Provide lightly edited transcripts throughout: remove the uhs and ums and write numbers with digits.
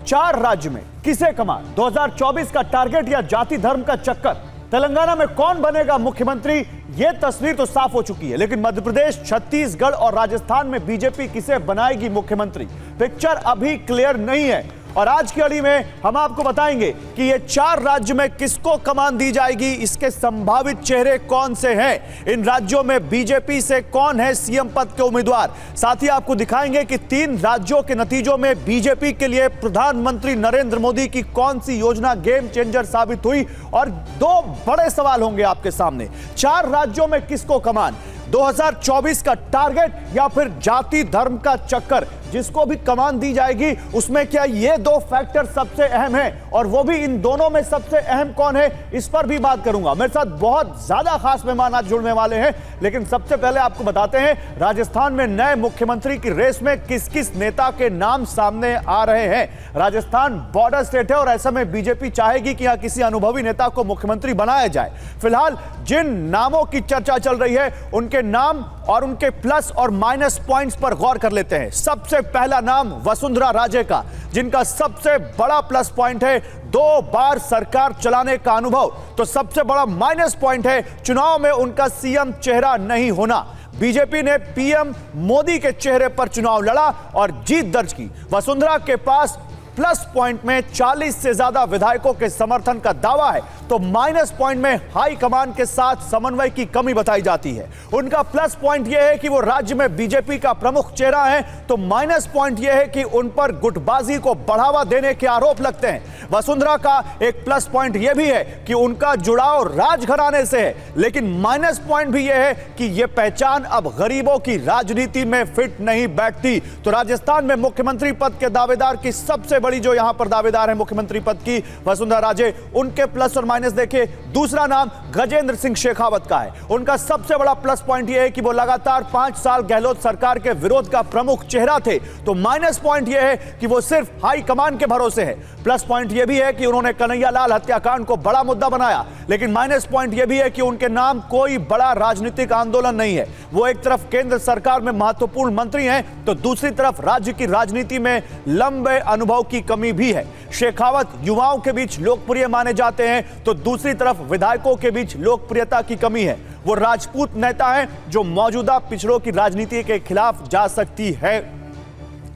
4 राज्य में किसे कमान, 2024 का टारगेट या जाति धर्म का चक्कर, तेलंगाना में कौन बनेगा मुख्यमंत्री, यह तस्वीर तो साफ हो चुकी है। लेकिन मध्य प्रदेश, छत्तीसगढ़ और राजस्थान में बीजेपी किसे बनाएगी मुख्यमंत्री, पिक्चर अभी क्लियर नहीं है। और आज की कड़ी में हम आपको बताएंगे कि ये 4 राज्य में किसको कमान दी जाएगी, इसके संभावित चेहरे कौन से हैं, इन राज्यों में बीजेपी से कौन है सीएम पद के उम्मीदवार। साथ ही आपको दिखाएंगे कि 3 राज्यों के नतीजों में बीजेपी के लिए प्रधानमंत्री नरेंद्र मोदी की कौन सी योजना गेम चेंजर साबित हुई। और 2 बड़े सवाल होंगे आपके सामने, 4 राज्यों में किसको कमान, 2024 का टारगेट या फिर जाति धर्म का चक्कर, जिसको भी कमान दी जाएगी उसमें क्या ये 2 फैक्टर सबसे अहम हैं, और वो भी इन दोनों में सबसे अहम कौन है, इस पर भी बात करूंगा। मेरे साथ बहुत ज्यादा खास मेहमान आज जुड़ने वाले हैं, लेकिन सबसे पहले आपको बताते हैं राजस्थान में नए मुख्यमंत्री की रेस में किस किस नेता के नाम सामने आ रहे हैं। राजस्थान बॉर्डर स्टेट है और ऐसा में बीजेपी चाहेगी कि यहां किसी अनुभवी नेता को मुख्यमंत्री बनाया जाए। फिलहाल जिन नामों की चर्चा चल रही है उनके नाम और उनके प्लस और माइनस पॉइंट्स पर गौर कर लेते हैं। सबसे पहला नाम वसुंधरा राजे का, जिनका सबसे बड़ा प्लस पॉइंट है 2 बार सरकार चलाने का अनुभव, तो सबसे बड़ा माइनस पॉइंट है चुनाव में उनका सीएम चेहरा नहीं होना। बीजेपी ने पीएम मोदी के चेहरे पर चुनाव लड़ा और जीत दर्ज की। वसुंधरा के पास प्लस पॉइंट में 40 से ज्यादा विधायकों के समर्थन का दावा है, तो माइनस पॉइंट में हाई कमान के साथ समन्वय की कमी बताई जाती है। उनका प्लस पॉइंट यह है कि वो राज्य में बीजेपी का प्रमुख चेहरा है, तो माइनस पॉइंट यह है कि उन पर गुटबाजी को बढ़ावा देने के आरोप लगते हैं। वसुंधरा का एक प्लस पॉइंट यह भी है कि उनका जुड़ाव राजघराने से है, लेकिन माइनस पॉइंट भी यह है कि यह पहचान अब गरीबों की राजनीति में फिट नहीं बैठती। तो राजस्थान में मुख्यमंत्री पद के दावेदार की सबसे बड़ी जो यहां पर दावेदार है मुख्यमंत्री पद की, वसुंधरा राजे, उनके प्लस और माइनस देखिए। दूसरा नाम गजेंद्र सिंह शेखावत का है। उनका सबसे बड़ा प्लस पॉइंट यह है कि वो लगातार 5 साल गहलोत सरकार के विरोध का प्रमुख चेहरा थे, तो माइनस पॉइंट यह है कि वो सिर्फ हाई कमान के भरोसे है। प्लस पॉइंट यह भी है कि उन्होंने कन्हैयालाल हत्याकांड को बड़ा मुद्दा बनाया, लेकिन माइनस पॉइंट यह भी है कि उनके नाम कोई बड़ा राजनीतिक आंदोलन नहीं है। वो एक तरफ केंद्र सरकार में महत्वपूर्ण मंत्री हैं, तो दूसरी तरफ राज्य की राजनीति में लंबे अनुभव की कमी भी है। शेखावत युवाओं के बीच लोकप्रिय माने जाते हैं, तो दूसरी तरफ विधायकों के बीच लोकप्रियता की कमी है। वो राजपूत नेता हैं जो मौजूदा पिछड़ों की राजनीति के खिलाफ जा सकती है।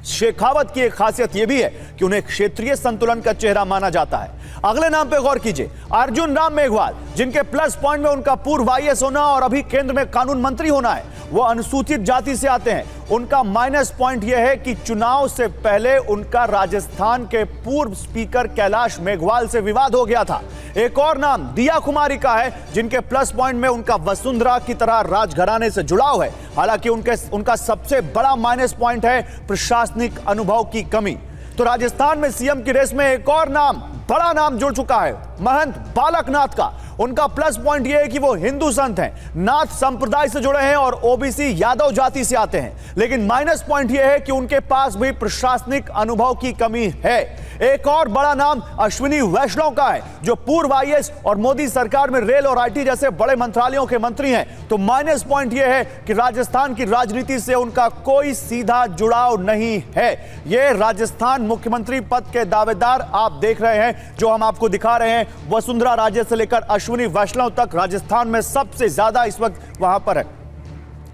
शेखावत की एक खासियत यह भी है कि उन्हें क्षेत्रीय संतुलन का चेहरा माना जाता है। अगले नाम पे गौर कीजिए, अर्जुन राम मेघवाल, जिनके प्लस पॉइंट में उनका पूर्व आईएएस होना और अभी केंद्र में कानून मंत्री होना है। वो अनुसूचित जाति से आते हैं। उनका माइनस पॉइंट यह है कि चुनाव से पहले उनका राजस्थान के पूर्व स्पीकर कैलाश मेघवाल से विवाद हो गया था। एक और नाम दिया कुमारी का है, जिनके प्लस पॉइंट में उनका वसुंधरा की तरह राजघराने से जुड़ाव है। हालांकि उनका सबसे बड़ा माइनस पॉइंट है प्रशासनिक अनुभव की कमी। तो राजस्थान में सीएम की रेस में एक और नाम, बड़ा नाम जुड़ चुका है, महंत बालकनाथ का। उनका प्लस पॉइंट यह है कि वो हिंदू संत हैं, नाथ संप्रदाय से जुड़े हैं और ओबीसी यादव जाति से आते हैं। लेकिन माइनस पॉइंट यह है कि उनके पास भी प्रशासनिक अनुभव की कमी है। एक और बड़ा नाम अश्विनी वैष्णव का है, जो पूर्व आईएएस और मोदी सरकार में रेल और आईटी जैसे बड़े मंत्रालयों के मंत्री हैं। तो माइनस पॉइंट यह है कि राजस्थान की राजनीति से उनका कोई सीधा जुड़ाव नहीं है। यह राजस्थान मुख्यमंत्री पद के दावेदार आप देख रहे हैं, जो हम आपको दिखा रहे हैं। वसुंधरा राजे से लेकर अश्विनी वैष्णव तक राजस्थान में सबसे ज्यादा इस वक्त वहां पर है,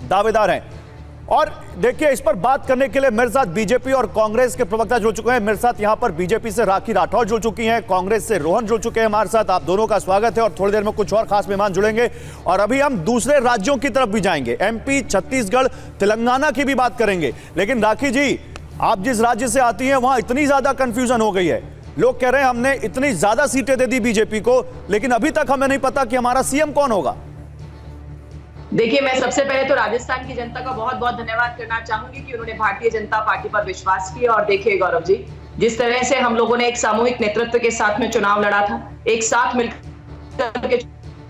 दावेदार हैं। और देखिए, इस पर बात करने के लिए मेरे साथ बीजेपी और कांग्रेस के प्रवक्ता जुड़ चुके हैं। मेरे साथ यहां पर बीजेपी से राखी राठौर जुड़ चुकी हैं, कांग्रेस से रोहन जुड़ चुके हैं हमारे साथ। आप दोनों का स्वागत है और थोड़ी देर में कुछ और खास मेहमान जुड़ेंगे। और अभी हम दूसरे राज्यों की तरफ भी जाएंगे, एमपी, छत्तीसगढ़, तेलंगाना की भी बात करेंगे। लेकिन राखी जी, आप जिस राज्य से आती हैं वहां इतनी ज्यादा कंफ्यूजन हो गई है, लोग कह रहे हैं हमने इतनी ज्यादा सीटें दे दी बीजेपी को, लेकिन अभी तक हमें नहीं पता कि हमारा सीएम कौन होगा। देखिए, मैं सबसे पहले तो राजस्थान की जनता का बहुत बहुत धन्यवाद करना चाहूंगी कि उन्होंने भारतीय जनता पार्टी पर विश्वास किया। और देखिए गौरव जी, जिस तरह से हम लोगों ने एक सामूहिक नेतृत्व के साथ में चुनाव लड़ा था, एक साथ मिलकर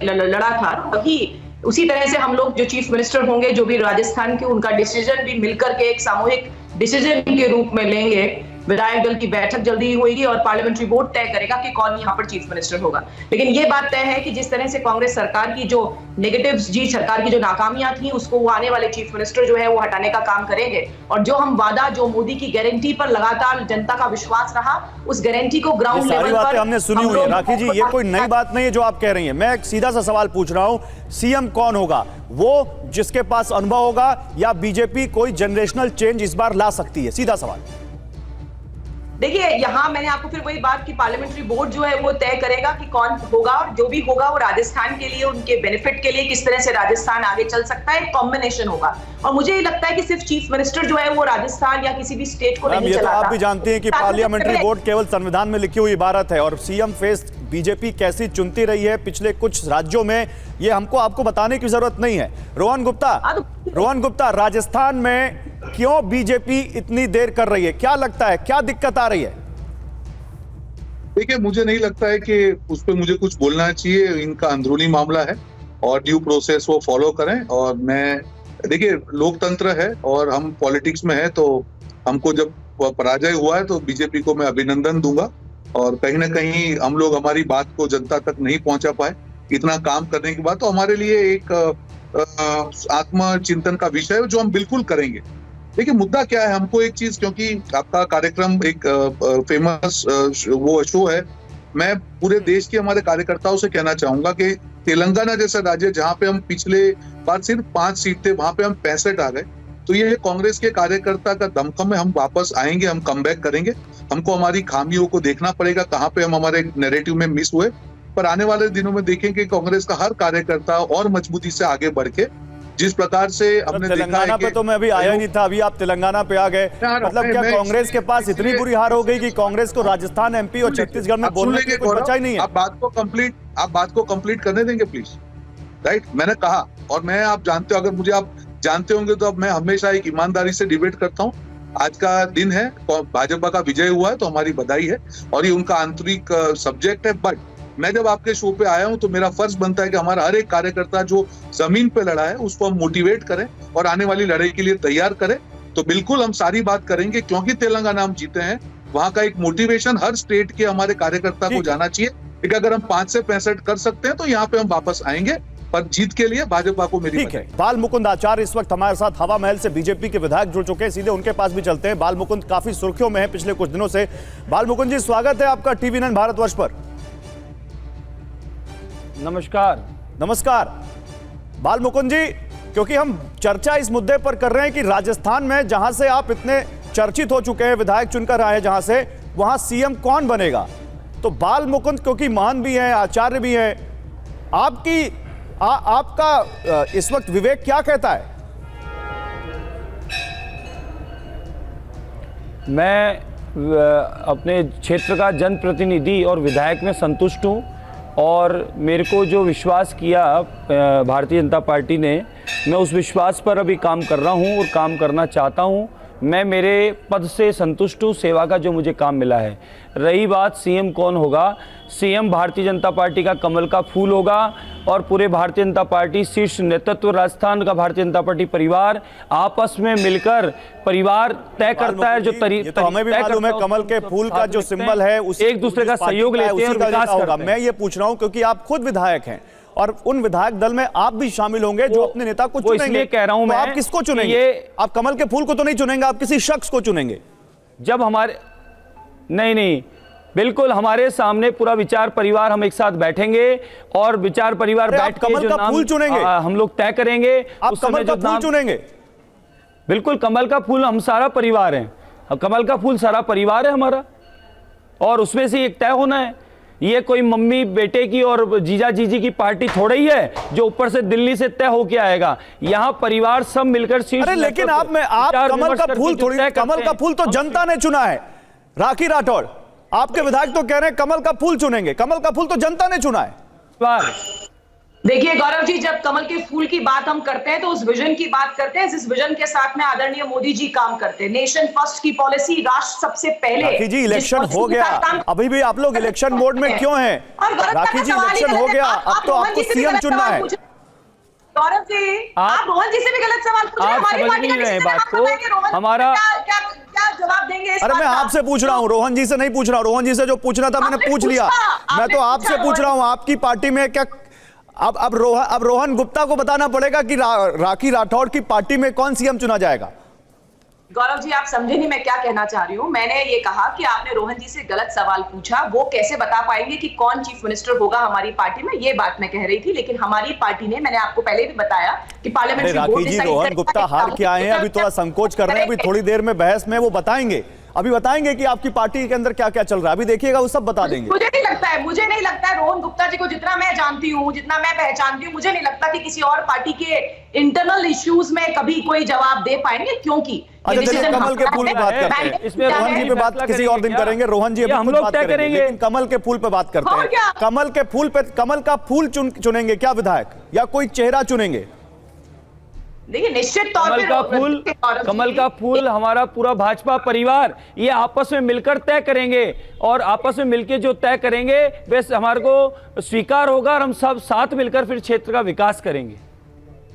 लड़ा था, अभी उसी तरह से हम लोग जो चीफ मिनिस्टर होंगे, जो भी राजस्थान के, उनका डिसीजन भी मिलकर के एक सामूहिक डिसीजन के रूप में लेंगे। विधायक दल की बैठक जल्दी ही होगी और पार्लियामेंट्री बोर्ड तय करेगा कि कौन यहाँ पर चीफ मिनिस्टर होगा। लेकिन ये बात तय है कि जिस तरह से कांग्रेस सरकार की जो नेगेटिव्स जी, सरकार की जो नाकामियां थी, उसको वो आने वाले चीफ मिनिस्टर जो है वो हटाने का काम करेंगे। और जो हम वादा, जो मोदी की गारंटी पर लगातार जनता का विश्वास रहा, उस गारंटी को ग्राउंड लेवल पर हमने सुनी हुई है। राखी जी, ये कोई नई बात नहीं है जो आप कह रही हैं। मैं एक सीधा सा सवाल पूछ रहा हूं, सीएम कौन होगा? वो जिसके पास अनुभव होगा या बीजेपी कोई जनरेशनल चेंज इस बार ला सकती है? सीधा सवाल। देखिए, यहाँ मैंने आपको फिर वही बात की, पार्लियामेंट्री बोर्ड जो है वो तय करेगा कि कौन होगा, और जो भी होगा वो राजस्थान के लिए, उनके बेनिफिट के लिए, किस तरह से राजस्थान आगे चल सकता है, एक कॉम्बिनेशन होगा। और मुझे ये लगता है कि सिर्फ चीफ मिनिस्टर जो है वो राजस्थान या किसी भी स्टेट को नहीं चलाता। तो आप भी जानते हैं कि पार्लियामेंट्री बोर्ड केवल संविधान में लिखी हुई इबारत है, और सीएम फेस बीजेपी कैसी चुनती रही है पिछले कुछ राज्यों में, ये आपको बताने की जरूरत नहीं है। रोहन गुप्ता, राजस्थान में क्यों बीजेपी इतनी देर कर रही है? क्या लगता है, क्या दिक्कत आ रही है? देखिए, मुझे नहीं लगता है कि उस पर मुझे कुछ बोलना चाहिए। इनका अंदरूनी मामला है और ड्यू प्रोसेस वो फॉलो करें। और मैं, देखिए, लोकतंत्र है और हम पॉलिटिक्स में है, तो हमको जब पराजय हुआ है तो बीजेपी को मैं अभिनंदन दूंगा। और कहीं ना कहीं हम लोग हमारी बात को जनता तक नहीं पहुंचा पाए, इतना काम करने के बाद, तो हमारे लिए एक आत्मचिंतन का विषय है जो हम बिल्कुल करेंगे। देखिए, मुद्दा क्या है, हमको एक चीज, क्योंकि आपका कार्यक्रम एक फेमस वो शो है, मैं पूरे देश के हमारे कार्यकर्ताओं से कहना चाहूंगा कि तेलंगाना जैसा राज्य जहां पे हम पिछले बार सिर्फ 5 सीट थे, वहां पे हम 65 आ गए। तो ये कांग्रेस के कार्यकर्ता का दमखम है, हम वापस आएंगे, हम कमबैक करेंगे। हमको हमारी खामियों को देखना पड़ेगा, कहाँ पे हम हमारे नैरेटिव में मिस हुए, पर आने वाले दिनों में देखेंगे कांग्रेस का हर कार्यकर्ता और मजबूती से आगे बढ़ के, जिस प्रकार से हमने तेलंगाना पे तो मैं अभी आया नहीं था, अभी आप तेलंगाना पे आ गए। मतलब क्या कांग्रेस के पास इतनी बुरी हार हो गई कि कांग्रेस को राजस्थान, एमपी और छत्तीसगढ़ में बोलने की कुछ बचा ही नहीं है? आप बात को कंप्लीट करने देंगे प्लीज? राइट, मैंने कहा, और मैं, आप जानते हो, अगर मुझे आप जानते होंगे तो अब मैं हमेशा एक ईमानदारी से डिबेट करता हूँ। आज का दिन है, भाजपा का विजय हुआ है तो हमारी बधाई है और ये उनका आंतरिक सब्जेक्ट है। बट मैं जब आपके शो पे आया हूं तो मेरा फर्ज बनता है कि हमारा हर एक कार्यकर्ता जो जमीन पे लड़ा है उसको हम मोटिवेट करें और आने वाली लड़ाई के लिए तैयार करें। तो बिल्कुल हम सारी बात करेंगे, क्योंकि तेलंगाना हम जीते हैं, वहां का एक मोटिवेशन हर स्टेट के हमारे कार्यकर्ता को जाना चाहिए कि अगर हम 5 से 65 कर सकते हैं तो यहाँ पे हम वापस आएंगे, पर जीत के लिए भाजपा को मेरी ठीक है। बाल मुकुंद आचार्य इस वक्त हमारे साथ हवा महल से बीजेपी के विधायक जुड़ चुके हैं, सीधे उनके पास भी चलते हैं। बाल मुकुंद काफी सुर्खियों में है पिछले कुछ दिनों से। बाल मुकुंद जी, स्वागत है आपका टीवी 9 भारतवर्ष पर। नमस्कार बाल मुकुंद जी, क्योंकि हम चर्चा इस मुद्दे पर कर रहे हैं कि राजस्थान में, जहां से आप इतने चर्चित हो चुके हैं, विधायक चुनकर आए जहां से, वहां सीएम कौन बनेगा? तो बाल मुकुंद क्योंकि महान भी हैं, आचार्य भी हैं, आपका इस वक्त विवेक क्या कहता है? मैं अपने क्षेत्र का जनप्रतिनिधि और विधायक में संतुष्ट हूं, और मेरे को जो विश्वास किया भारतीय जनता पार्टी ने, मैं उस विश्वास पर अभी काम कर रहा हूं और काम करना चाहता हूं। मैं मेरे पद से संतुष्ट हूँ, सेवा का जो मुझे काम मिला है। रही बात सीएम कौन होगा, सीएम भारतीय जनता पार्टी का कमल का फूल होगा, और पूरे भारतीय जनता पार्टी शीर्ष नेतृत्व, राजस्थान का भारतीय जनता पार्टी परिवार आपस में मिलकर परिवार तय करता है। जो तो हमें भी मालूम है, कमल के फूल का जो सिंबल है एक दूसरे का सहयोग लेते हैं और विकास करते हैं। मैं ये पूछ रहा हूँ क्योंकि आप खुद विधायक हैं और उन विधायक दल में आप भी शामिल होंगे जो अपने नेता को चुनेंगे। इसलिए कह रहा हूं मैं, आप किसको चुनेंगे? आप कमल के फूल को तो नहीं चुनेंगे, आप किसी शख्स को चुनेंगे। जब हमारे नहीं, बिल्कुल हमारे सामने पूरा विचार परिवार, हम एक साथ बैठेंगे और विचार परिवार बैठ के जो नाम चुनेंगे हम लोग तय करेंगे। आप कमल का फूल चुनेंगे? बिल्कुल, कमल का फूल हम सारा परिवार है, कमल का फूल सारा परिवार है हमारा, और उसमें से एक तय होना है। ये कोई मम्मी बेटे की और जीजा जीजी की पार्टी थोड़ा ही है जो ऊपर से दिल्ली से तय होके आएगा। यहाँ परिवार सब मिलकर शीर्ष। अरे लेकिन आप कमल का फूल थोड़ी, कमल का फूल तो जनता ने चुना है। राखी राठौड़, आपके विधायक तो कह रहे हैं कमल का फूल चुनेंगे, कमल का फूल तो जनता ने चुना है। देखिए गौरव जी, जब कमल के फूल की बात हम करते हैं तो उस विजन की बात करते हैं जिस विजन के साथ में आदरणीय मोदी जी काम करते हैं। नेशन फर्स्ट की पॉलिसी, राष्ट्र सबसे पहले। राखी जी, इलेक्शन हो गया, अभी भी आप लोग इलेक्शन मोड में क्यों हैं? राखी जी, इलेक्शन हो गया, अब तो आपको सीएम चुनना है। गौरव जी, आप मोहन जी से भी गलत सवाल पूछ रहे हैं। हमारी पार्टी का बात को हमारा क्या जवाब देंगे इस अरे बात मैं का? आपसे पूछ रहा हूँ, रोहन जी से नहीं पूछ रहा हूँ। रोहन जी से जो पूछना था मैंने आपने पूछ लिया। पूछा, मैं तो आपने आपसे पूछा, पूछ रहा हूँ, आपकी पार्टी में क्या अब रोहन गुप्ता को बताना पड़ेगा कि राखी राठौड़ की पार्टी में कौन सीएम चुना जाएगा। गौरव जी, आप समझे नहीं मैं क्या कहना चाह रही हूँ। मैंने ये कहा कि आपने रोहन जी से गलत सवाल पूछा, वो कैसे बता पाएंगे कि कौन चीफ मिनिस्टर होगा हमारी पार्टी में, ये बात मैं कह रही थी। लेकिन हमारी पार्टी ने, मैंने आपको पहले भी बताया कि पार्लियामेंट राखी जी, रोहन गुप्ता हार के आए हैं, अभी थोड़ा संकोच कर रहे हैं, अभी थोड़ी देर में बहस में वो बताएंगे, अभी बताएंगे कि आपकी पार्टी के अंदर क्या क्या चल रहा है। अभी देखिएगा वो सब बता देंगे। मुझे नहीं लगता है रोहन गुप्ता जी को जितना मैं जानती हूँ, जितना मैं पहचानती हूँ, मुझे नहीं लगता कि किसी और पार्टी के इंटरनल इश्यूज में कभी कोई जवाब दे पाएंगे, क्योंकि अच्छा चलिए कमल के फूल पे बात करते हैं। इसमें रोहन जी पे बात किसी और दिन करेंगे। रोहन जी अभी हम खुद लोग बात तय करेंगे, करेंगे। लेकिन कमल के फूल पे बात करते और क्या? हैं। कमल के फूल पे, कमल का फूल चुनेंगे क्या विधायक, या कोई चेहरा चुनेंगे? देखिए निश्चित तौर पे कमल का फूल हमारा पूरा भाजपा परिवार ये आपस में मिलकर तय करेंगे, और आपस में मिलकर जो तय करेंगे वैसे हमारे को स्वीकार होगा, और हम सब साथ मिलकर फिर क्षेत्र का विकास करेंगे।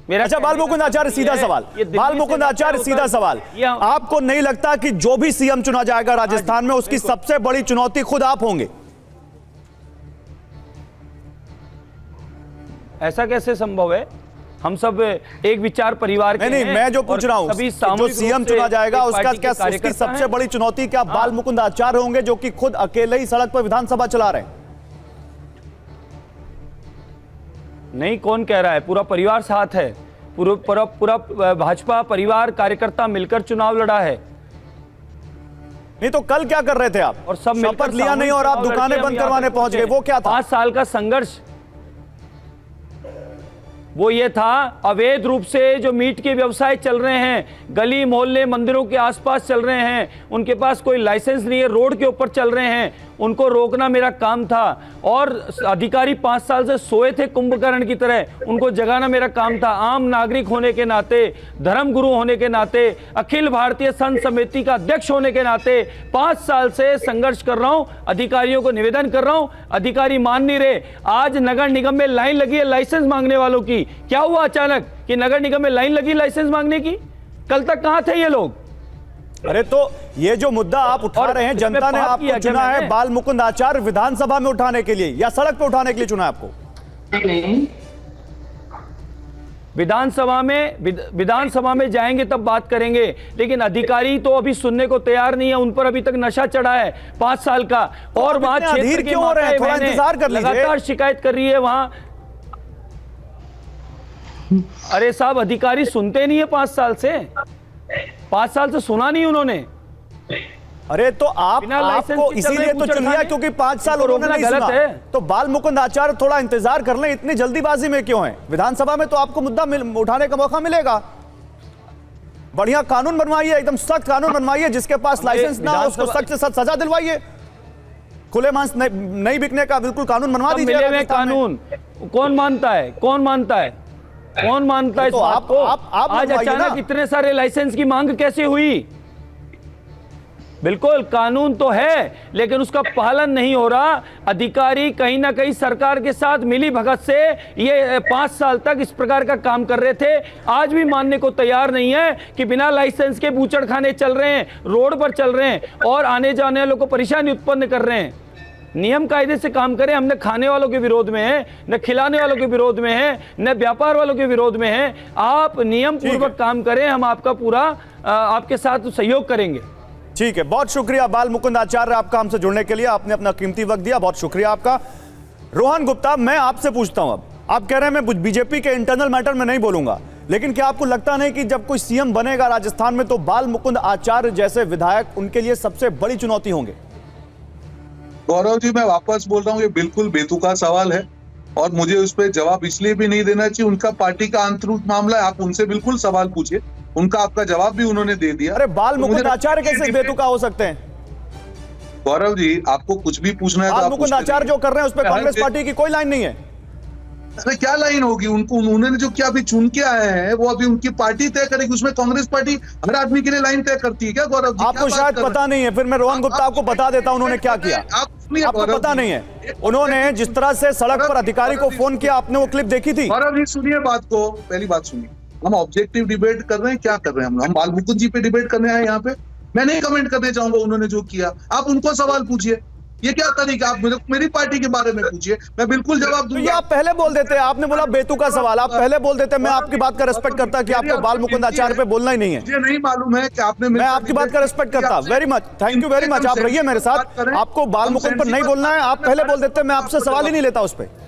मेरा अच्छा बाल मुकुंद आचार्य, सीधा सवाल, बाल मुकुंद आचार्य सीधा सवाल, आपको नहीं लगता कि जो भी सीएम चुना जाएगा राजस्थान में उसकी सबसे बड़ी चुनौती खुद आप होंगे? ऐसा कैसे संभव है? हम सब एक विचार परिवार के नहीं, हैं, मैं जो पूछ रहा हूं, जो सीएम चुना जाएगा उसका क्या, उसकी सबसे बड़ी चुनौती क्या बाल मुकुंद आचार्य होंगे, जो कि खुद अकेले ही सड़क पर विधानसभा चला रहे हैं? नहीं, कौन कह रहा है? पूरा परिवार साथ है, पूरा भाजपा परिवार कार्यकर्ता मिलकर चुनाव लड़ा है। नहीं तो कल क्या कर रहे थे आप? और सब मिलकर शपथ लिया नहीं और आप दुकानें बंद करवाने पहुंच गए, वो क्या था? 5 साल का संघर्ष वो ये था, अवैध रूप से जो मीट के व्यवसाय चल रहे हैं, गली मोहल्ले मंदिरों के आसपास चल रहे हैं, उनके पास कोई लाइसेंस नहीं है, रोड के ऊपर चल रहे हैं, उनको रोकना मेरा काम था। और अधिकारी 5 साल से सोए थे कुंभकर्ण की तरह, उनको जगाना मेरा काम था। आम नागरिक होने के नाते, धर्मगुरु होने के नाते, अखिल भारतीय संत समिति का अध्यक्ष होने के नाते 5 साल से संघर्ष कर रहा हूं। अधिकारियों को निवेदन कर रहा हूं, अधिकारी मान नहीं रहे। आज नगर निगम में लाइन लगी है लाइसेंस मांगने वालों की। क्या हुआ अचानक कि नगर निगम में लाइन लगी लाइसेंस मांगने की? कल तक कहां थे ये लोग? अरे तो ये जो मुद्दा आप उठा रहे हैं, जनता ने आपको चुना है बाल मुकुंद आचार्य विधानसभा में उठाने के लिए या सड़क पर उठाने के लिए चुना है आपको? विधानसभा में जाएंगे तब बात करेंगे, लेकिन अधिकारी तो अभी सुनने को तैयार नहीं है। उन पर अभी तक नशा चढ़ा है 5 साल का, और वहां क्षेत्र के क्यों हो रहे हैं? थोड़ा इंतजार कर लीजिए। लगातार शिकायत कर रही है वहां। अरे साहब, अधिकारी सुनते नहीं है 5 साल से, 5 साल से सुना नहीं उन्होंने। अरे तो आपको इसीलिए तो चुन लिया क्योंकि 5 साल उन्होंने नहीं सुना। तो बाल मुकुंद आचार्य थोड़ा इंतजार कर लें, इतनी जल्दीबाजी में क्यों है? विधानसभा में तो आपको मुद्दा उठाने का मौका मिलेगा। बढ़िया कानून बनवाइए, एकदम सख्त कानून बनवाइए, जिसके पास लाइसेंस ना हो उसको सख्त से सख्त सजा दिलवाइए। खुले मांस नहीं बिकने का बिल्कुल कानून बनवा दीजिए। कानून कौन मानता है? कौन मानता है? कौन मानता है इस बात को? आज अचानक इतने सारे लाइसेंस की मांग कैसे हुई? बिल्कुल कानून तो है, लेकिन उसका पालन नहीं हो रहा। अधिकारी कहीं ना कहीं सरकार के साथ मिली भगत से ये 5 साल तक इस प्रकार का काम कर रहे थे। आज भी मानने को तैयार नहीं है कि बिना लाइसेंस के बूचड़ खाने चल रहे हैं, रोड पर चल रहे हैं और आने जाने वालों को परेशानी उत्पन्न कर रहे हैं। नियम कायदे से काम करें। हम न खाने वालों के विरोध में हैं, न खिलाने वालों के विरोध में हैं, न व्यापार वालों के विरोध में हैं। आप नियम पूर्वक काम करें, हम आपका पूरा आपके साथ सहयोग करेंगे। ठीक है, बहुत शुक्रिया बाल मुकुंद आचार्य, आपका हमसे जुड़ने के लिए। आपने अपना कीमती वक्त दिया, बहुत शुक्रिया आपका। रोहन गुप्ता, मैं आपसे पूछता हूं, अब आप कह रहे हैं मैं बीजेपी के इंटरनल मैटर में नहीं बोलूंगा, लेकिन क्या आपको लगता नहीं कि जब कोई सीएम बनेगा राजस्थान में तो बाल मुकुंद आचार्य जैसे विधायक उनके लिए सबसे बड़ी चुनौती होंगे? गौरव जी, मैं वापस बोल रहा हूँ, ये बिल्कुल बेतुका सवाल है और मुझे उस पर जवाब इसलिए भी नहीं देना चाहिए। उनका पार्टी का आंतरिक मामला है, आप उनसे बिल्कुल सवाल पूछिए, उनका आपका जवाब भी उन्होंने दे दिया। अरे बाल मुकुंद आचार्य कैसे बेतुका हो सकते हैं? गौरव जी, आपको कुछ भी पूछना है तो बाल मुकुंद आचार्य जो कर रहे हैं उस पर कांग्रेस पार्टी की कोई लाइन नहीं है। अरे क्या लाइन होगी? उनको उन्होंने जो क्या अभी चुन के आए हैं वो अभी उनकी पार्टी तय करेगी। उसमें कांग्रेस पार्टी हर आदमी के लिए लाइन तय करती है क्या गौरव जी? आपको शायद पता नहीं है, फिर मैं रोहन गुप्ता आपको बता देता हूं उन्होंने क्या किया। आपको पता नहीं है, उन्होंने जिस तरह से सड़क पर अधिकारी को फोन किया, आपने वो क्लिप देखी थी? गौरव जी सुनिए बात को, पहली बात सुनिए, हम ऑब्जेक्टिव डिबेट कर रहे हैं, क्या कर रहे हैं हम बाल मुकुंद जी पे डिबेट करने आए यहाँ पे? मैं नहीं कमेंट करने चाहूंगा उन्होंने जो किया। आप उनको सवाल पूछिए, ये क्या तरीका, आप मेरी पार्टी के बारे में पूछिए, मैं बिल्कुल जवाब तो ये दूंगा। आप पहले बोल देते, आपने बोला बेतु का सवाल, आप पहले बोल देते, मैं आपकी बात का रिस्पेक्ट करता कि आपको बाल मुकुंद आचार्य पे बोलना ही नहीं है। मुझे नहीं मालूम है कि आपने, मैं आपकी बात का रिस्पेक्ट करता, very much, thank you very much, आप रहिए मेरे साथ। आपको बाल मुकुंद पर नहीं बोलना है, आप पहले बोल देते, मैं आपसे सवाल ही नहीं लेता उस पर।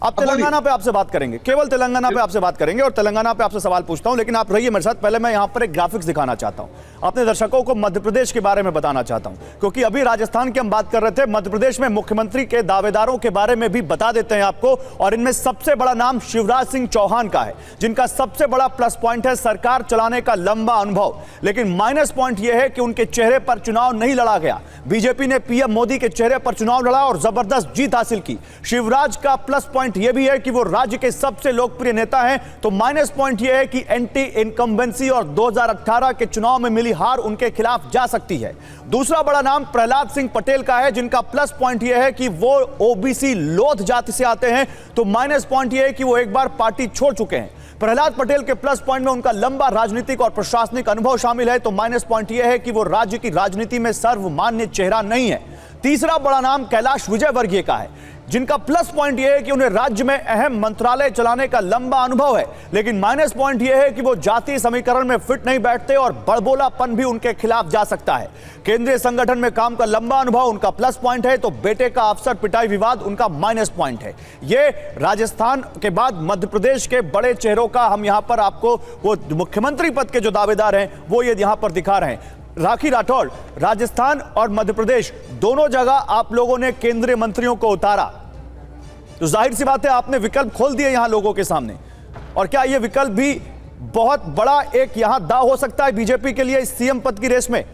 आप तेलंगाना पे आपसे बात करेंगे, केवल तेलंगाना पे आपसे बात करेंगे और तेलंगाना पे आपसे सवाल पूछता हूं, लेकिन आप रहिए मेरे साथ। पहले मैं यहां पर एक ग्राफिक्स दिखाना चाहता हूं, अपने दर्शकों को मध्य प्रदेश के बारे में बताना चाहता हूं, क्योंकि अभी राजस्थान की हम बात कर रहे थे, मध्य प्रदेश में मुख्यमंत्री के दावेदारों के बारे में भी बता देते हैं आपको। और इनमें सबसे बड़ा नाम शिवराज सिंह चौहान का है, जिनका सबसे बड़ा प्लस पॉइंट है सरकार चलाने का लंबा अनुभव, लेकिन माइनस पॉइंट यह है कि उनके चेहरे पर चुनाव नहीं लड़ा गया। बीजेपी ने पीएम मोदी के चेहरे पर चुनाव लड़ा और जबरदस्त जीत हासिल की। शिवराज का प्लस पॉइंट यह भी है कि वो राज्य के सबसे लोकप्रिय नेता हैं, तो माइनस पॉइंट यह है कि एंटी इनकम्बेंसी और 2018 के चुनाव में मिली हार उनके खिलाफ जा सकती है। दूसरा बड़ा नाम प्रहलाद सिंह पटेल का है, जिनका प्लस पॉइंट यह है कि वो ओबीसी लोथ जाति से आते हैं, तो माइनस पॉइंट यह है कि वो एक बार पार्टी छोड़ चुके हैं। प्रहलाद पटेल के प्लस पॉइंट में उनका लंबा राजनीतिक और प्रशासनिक अनुभव शामिल है, तो माइनस पॉइंट यह है कि वो राज्य की राजनीति में सर्वमान्य चेहरा नहीं है। तीसरा बड़ा नाम कैलाश विजयवर्गीय का है, जिनका प्लस पॉइंट यह है कि उन्हें राज्य में अहम मंत्रालय चलाने का लंबा अनुभव है, लेकिन माइनस पॉइंट यह है कि वो जातीय समीकरण में फिट नहीं बैठते और बड़बोलापन भी उनके खिलाफ जा सकता है। केंद्रीय संगठन में काम का लंबा अनुभव उनका प्लस पॉइंट है, तो बेटे का अफसर पिटाई विवाद उनका माइनस पॉइंट है। ये राजस्थान के बाद मध्य प्रदेश के बड़े चेहरों का हम यहां पर आपको वो मुख्यमंत्री पद के जो दावेदार हैं वो ये यहां पर दिखा रहे हैं। राखी राठौड़, राजस्थान और मध्य प्रदेश दोनों जगह आप लोगों ने केंद्रीय मंत्रियों को उतारा, तो जाहिर सी बात है आपने विकल्प खोल दिए यहां लोगों के सामने। और क्या यह विकल्प भी बहुत बड़ा एक यहां दाव हो सकता है बीजेपी के लिए इस सीएम पद की रेस में?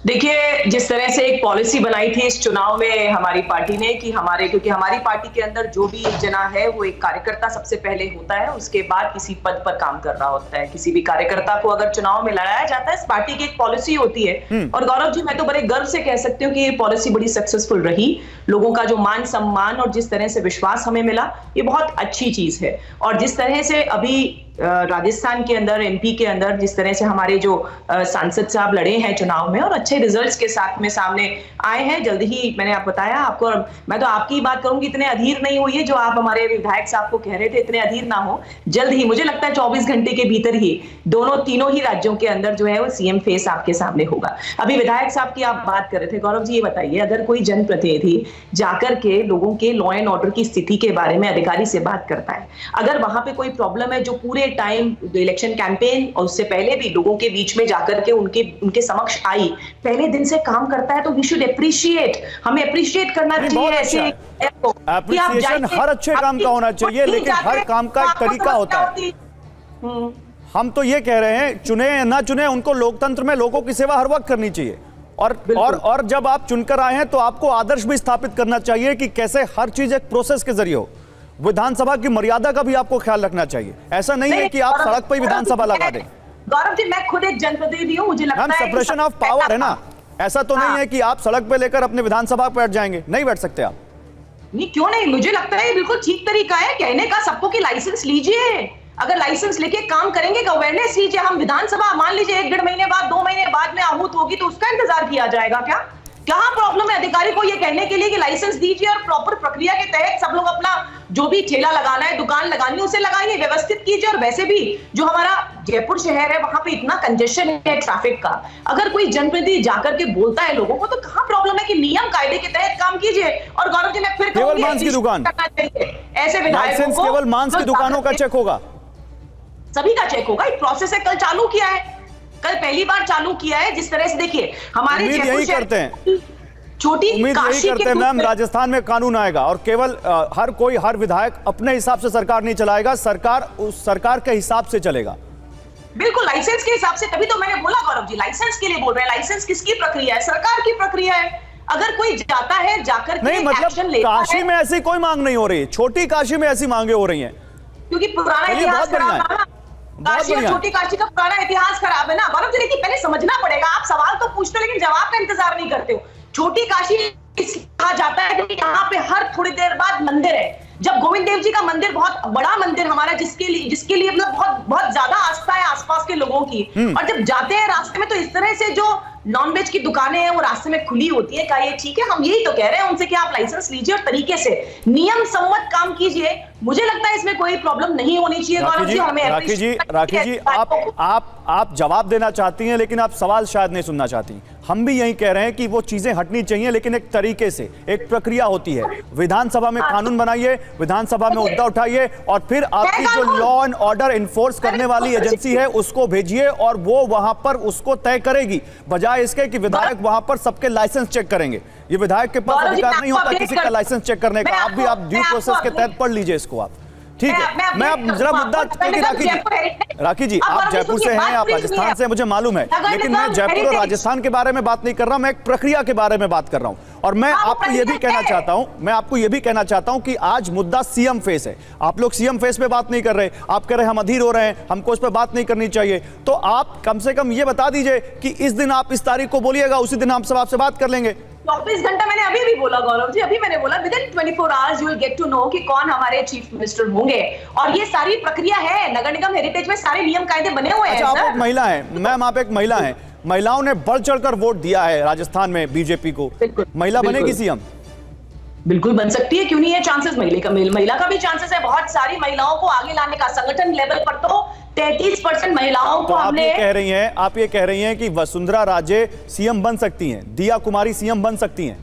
देखिए, जिस तरह से एक पॉलिसी बनाई थी इस चुनाव में हमारी पार्टी ने कि क्योंकि हमारी पार्टी के अंदर जो भी जना है वो एक कार्यकर्ता सबसे पहले होता है, उसके बाद किसी पद पर काम कर रहा होता है। किसी भी कार्यकर्ता को अगर चुनाव में लड़ाया जाता है, इस पार्टी की एक पॉलिसी होती है। और गौरव जी, मैं तो बड़े गर्व से कह सकती हूँ कि ये पॉलिसी बड़ी सक्सेसफुल रही। लोगों का जो मान सम्मान और जिस तरह से विश्वास हमें मिला, ये बहुत अच्छी चीज है। और जिस तरह से अभी राजस्थान के अंदर, एमपी के अंदर जिस तरह से हमारे जो सांसद साहब लड़े हैं चुनाव में और अच्छे रिजल्ट्स के साथ में सामने आए हैं, जल्द ही मैंने आप बताया आपको, और मैं तो आपकी ही बात करूंगी, इतने अधीर नहीं हुई है जो आप हमारे विधायक साहब को कह रहे थे, इतने अधीर ना हो। जल्द ही, मुझे लगता है 24 घंटे के भीतर ही तीनों ही राज्यों के अंदर जो है वो सीएम फेस आपके सामने होगा। अभी विधायक साहब की आप बात कर रहे थे, गौरव जी ये बताइए, अगर कोई जनप्रतिनिधि जाकर के लोगों के लॉ एंड ऑर्डर की स्थिति के बारे में अधिकारी से बात करता है, अगर वहां पे कोई प्रॉब्लम है जो पूरे टाइम इलेक्शन कैंपेन और उससे पहले भी लोगों के बीच में जाकर के उनके समक्ष आई, पहले दिन से काम करता है, तो वी शुड अप्रिशिएट, हमें अप्रिशिएट करना चाहिए। ऐसे अप्रिसिएशन हर अच्छे काम का होना चाहिए, लेकिन हर काम का एक तरीका होता है। हम तो ये कह रहे हैं, चुने या ना चुने, उनको लोकतंत्र में लोगों की सेवा हर वक्त करनी चाहिए। और जब आप चुनकर आए हैं तो आपको आदर्श भी स्थापित करना चाहिए कि कैसे हर चीज एक प्रोसेस के जरिए हो। विधानसभा की मर्यादा का भी आपको ख्याल रखना चाहिए। ऐसा नहीं है कि आप सड़क पर ही विधानसभा लगा दें। गौरव जी, मैं खुद एक जनप्रतिनिधि हूं, मुझे लगता है सेपरेशन ऑफ पावर है ना, ऐसा तो नहीं है कि आप सड़क पे लेकर अपने विधानसभा पर बैठ जाएंगे, नहीं बैठ सकते आप। नहीं, क्यों नहीं, मुझे लगता है ये बिल्कुल ठीक तरीका है कहने का सबको कि लाइसेंस लीजिए। अगर लाइसेंस लेके काम करेंगे, अवेयरनेस लीजिए। हम विधानसभा मान लीजिए 1-1.5 महीने बाद, 2 महीने बाद में आहूत होगी तो उसका इंतजार किया जाएगा क्या? कहां प्रॉब्लम है अधिकारी को ये कहने के लिए कि लाइसेंस दीजिए और प्रॉपर प्रक्रिया के तहत सब लोग अपना जो भी ठेला लगाना है, दुकान लगानी है, उसे लगाइए, व्यवस्थित कीजिए। और वैसे भी जो हमारा जयपुर शहर है वहां पे इतना कंजेशन है ट्रैफिक का, अगर कोई जनप्रतिनिधि जाकर के बोलता है लोगों को तो कहां प्रॉब्लम है कि नियम कायदे के तहत काम कीजिए। और गौरव जी, मैं फिर केवल मांस की दुकान, ऐसे विधायकों को केवल मांस की दुकानों का चेक होगा, सभी का चेक होगा। एक प्रोसेस है, कल चालू किया है, कल पहली बार चालू किया है। जिस तरह से देखिए हमारे यही करते हैं, छोटी काशी करते हैं मैम, राजस्थान में कानून आएगा और केवल हर विधायक अपने हिसाब से सरकार नहीं चलाएगा, सरकार उस सरकार के हिसाब से चलेगा। बिल्कुल, लाइसेंस के हिसाब से। तभी तो मैंने बोला गौरव जी, लाइसेंस के लिए बोल रहे हैं। लाइसेंस किसकी प्रक्रिया है? सरकार की प्रक्रिया है। अगर कोई जाता है, जाकर के नहीं, मतलब काशी में ऐसी कोई मांग नहीं हो रही, छोटी काशी में ऐसी मांगे हो रही हैं, क्योंकि पुराना इतिहास खराब है ना। काशी और छोटी काशी का पुराना इतिहास खराब है ना। गौरव जी, लेकिन पहले समझना पड़ेगा, आप सवाल तो पूछते हो लेकिन जवाब का इंतजार नहीं करते हो। छोटी काशी कहा जाता है कि यहाँ पे हर थोड़ी देर बाद मंदिर है, जब गोविंद देव जी का मंदिर, बहुत बड़ा मंदिर हमारा, जिसके लिए मतलब बहुत बहुत ज्यादा आस्था है आसपास के लोगों की, और जब जाते हैं रास्ते में तो इस तरह से जो नॉनवेज की दुकानें हैं वो रास्ते में खुली होती है, क्या ये ठीक है? हम यही तो कह रहे हैं उनसे कि आप लाइसेंस लीजिए और तरीके से नियम सम्मत काम कीजिए। मुझे लगता है इसमें कोई प्रॉब्लम नहीं होनी चाहिए। गौरव जी, हमें राखी जी आप जवाब देना चाहती हैं, लेकिन आप सवाल शायद नहीं सुनना चाहती। हम भी यही कह रहे हैं कि वो चीजें हटनी चाहिए, लेकिन एक तरीके से, एक प्रक्रिया होती है। विधानसभा में कानून बनाइए, विधानसभा में मुद्दा उठाइए, और फिर आपकी जो लॉ एंड ऑर्डर इन्फोर्स करने वाली एजेंसी है उसको भेजिए, और वो वहां पर उसको तय करेगी, बजाय इसके कि विधायक वहां पर सबके लाइसेंस चेक करेंगे। ये विधायक के पास अधिकार नहीं होता किसी का लाइसेंस चेक करने का। आप ड्यू प्रोसेस के तहत पढ़ लीजिए इसको आप, ठीक है? मैं अब जरा मुद्दा, राखी जी आप जयपुर से हैं, आप राजस्थान से, मुझे मालूम है, लेकिन मैं जयपुर और राजस्थान के बारे में बात नहीं कर रहा, मैं एक प्रक्रिया के बारे में बात कर रहा हूं। और मैं आपको यह भी कहना चाहता हूं कि आज मुद्दा सीएम फेस है। आप लोग सीएम फेस पे बात नहीं कर रहे, आप कह रहे हैं हम अधीर हो रहे हैं, हमको इस पे बात नहीं करनी चाहिए। तो आप कम से कम ये बता दीजिए कि इस दिन आप इस तारीख को बोलिएगा, उसी दिन हम सब आपसे बात कर लेंगे। 24 घंटा मैंने अभी भी बोला गौरव जी, अभी मैंने बोला within 24 hours you will get to know कि कौन हमारे चीफ मिनिस्टर होंगे। और ये सारी प्रक्रिया है, नगर निगम हेरिटेज में सारे नियम कायदे बने हुए हैं। अच्छा, आप एक महिला हैं मैम, आप एक महिला हैं, महिलाओं ने बढ़ चढ़कर वोट दिया है राजस्थान में बीजेपी को, महिला बनेगी सीएम? बिल्कुल बन सकती है, क्यों नहीं है? चांसेस महिला का भी चांसेस है। बहुत सारी महिलाओं को आगे लाने का, संगठन लेवल पर तो 33% महिलाओं को हमने। आप ये कह रही हैं कि वसुंधरा राजे सीएम बन सकती हैं, दिया कुमारी सीएम बन सकती हैं?